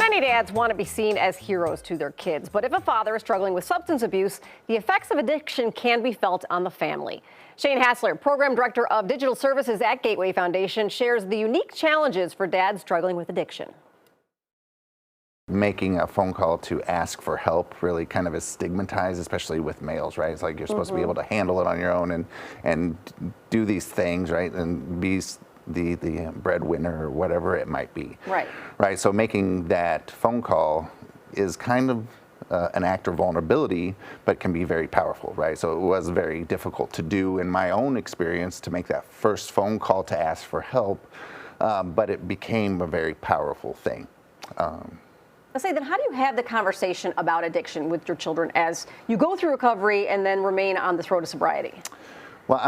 Many dads want to be seen as heroes to their kids, but if a father is struggling with substance abuse, the effects of addiction can be felt on the family. Shane Hassler, Program Director of Digital Services at Gateway Foundation, shares the unique challenges for dads struggling with addiction. Making a phone call to ask for help really kind of is stigmatized, especially with males, right? It's like you're supposed to be able to handle it on your own and do these things, right? And be the breadwinner or whatever it might be. Right. So making that phone call is kind of an act of vulnerability, but can be very powerful, right? So it was very difficult to do in my own experience to make that first phone call to ask for help, but it became a very powerful thing. Let's say, then how do you have the conversation about addiction with your children as you go through recovery and then remain on this road to sobriety? Well,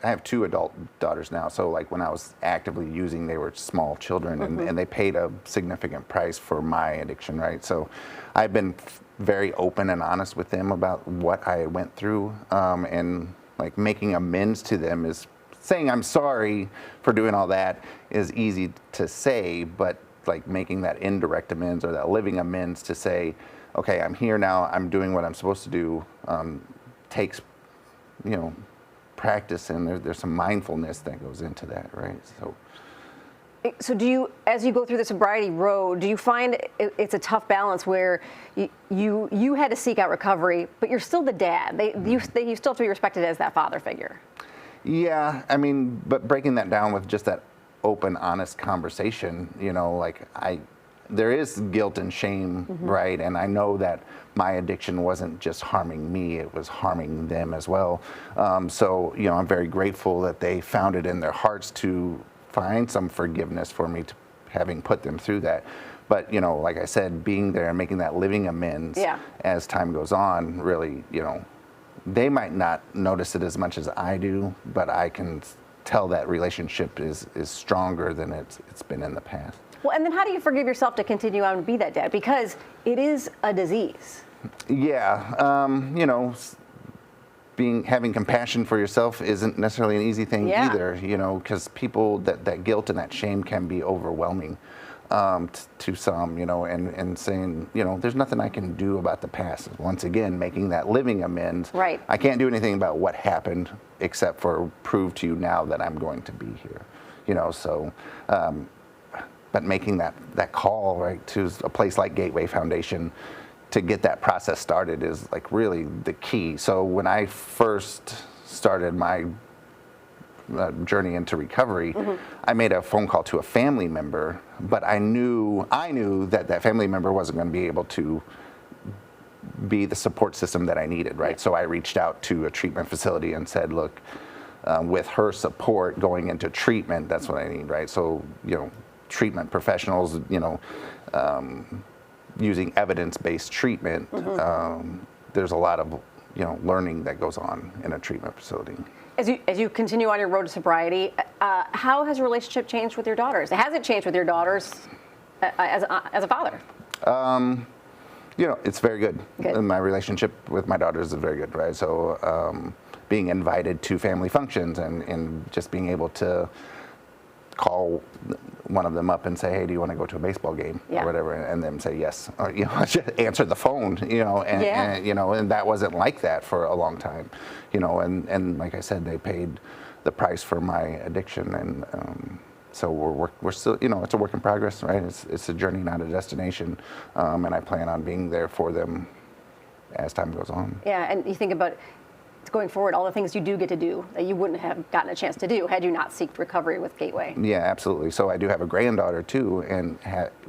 I have two adult daughters now, so like when I was actively using, they were small children, and they paid a significant price for my addiction, right? So I've been very open and honest with them about what I went through, and like making amends to them is saying I'm sorry for doing all that is easy to say, but like making that indirect amends or that living amends to say, okay, I'm here now, I'm doing what I'm supposed to do, takes, practice, and there's some mindfulness that goes into that, right? So do you, as you go through the sobriety road, do you find it's a tough balance where you had to seek out recovery, but you're still the dad? You still have to be respected as that father figure. Yeah, I mean, but breaking that down with just that open, honest conversation, there is guilt and shame, right? And I know that my addiction wasn't just harming me, it was harming them as well. So, I'm very grateful that they found it in their hearts to find some forgiveness for me to having put them through that. But, like I said, being there and making that living amends as time goes on, really, they might not notice it as much as I do, but I can tell that relationship is stronger than it's been in the past. Well, and then how do you forgive yourself to continue on and be that dad? Because it is a disease. Yeah, having compassion for yourself isn't necessarily an easy thing either, because people, that guilt and that shame can be overwhelming to some, and saying, there's nothing I can do about the past. Once again, making that living amends. Right. I can't do anything about what happened except for prove to you now that I'm going to be here, but making that call, right, to a place like Gateway Foundation to get that process started is like really the key. So when I first started my journey into recovery, I made a phone call to a family member, but I knew that family member wasn't going to be able to be the support system that I needed, right? So I reached out to a treatment facility and said, look, with her support going into treatment, that's what I need, right? So, treatment professionals, using evidence-based treatment, there's a lot of, learning that goes on in a treatment facility. As you continue on your road to sobriety, how has your relationship changed with your daughters? Has it changed with your daughters as a father? It's very good. My relationship with my daughters is very good, right? So being invited to family functions and just being able to call one of them up and say, hey, do you want to go to a baseball game or whatever, and them say yes, or just answer the phone, and that wasn't like that for a long time, and like I said, they paid the price for my addiction, and so we're still, it's a work in progress, right? It's a journey, not a destination, and I plan on being there for them as time goes on. Yeah, and you think about going forward, all the things you do get to do that you wouldn't have gotten a chance to do had you not sought recovery with Gateway. Yeah, absolutely. So I do have a granddaughter too, and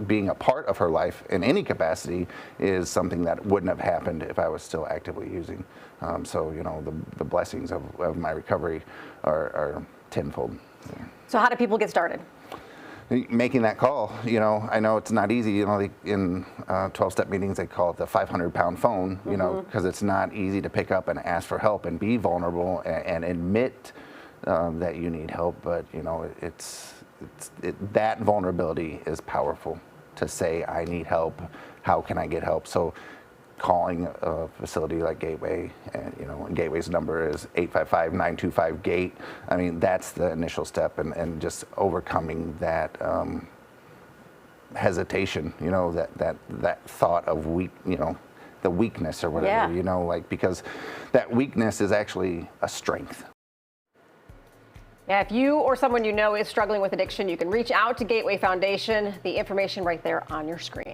being a part of her life in any capacity is something that wouldn't have happened if I was still actively using. So the blessings of my recovery are tenfold. Yeah. So how do people get started? Making that call, I know it's not easy, in 12-step meetings, they call it the 500-pound phone, because it's not easy to pick up and ask for help and be vulnerable and admit that you need help. But, that vulnerability is powerful to say, I need help. How can I get help? So calling a facility like Gateway, and Gateway's number is 855-925-GATE. I mean, that's the initial step, and just overcoming that hesitation, you know, that thought of the weakness or whatever, Yeah. you know, like, because that weakness is actually a strength. Yeah, if you or someone you know is struggling with addiction, you can reach out to Gateway Foundation. The information right there on your screen.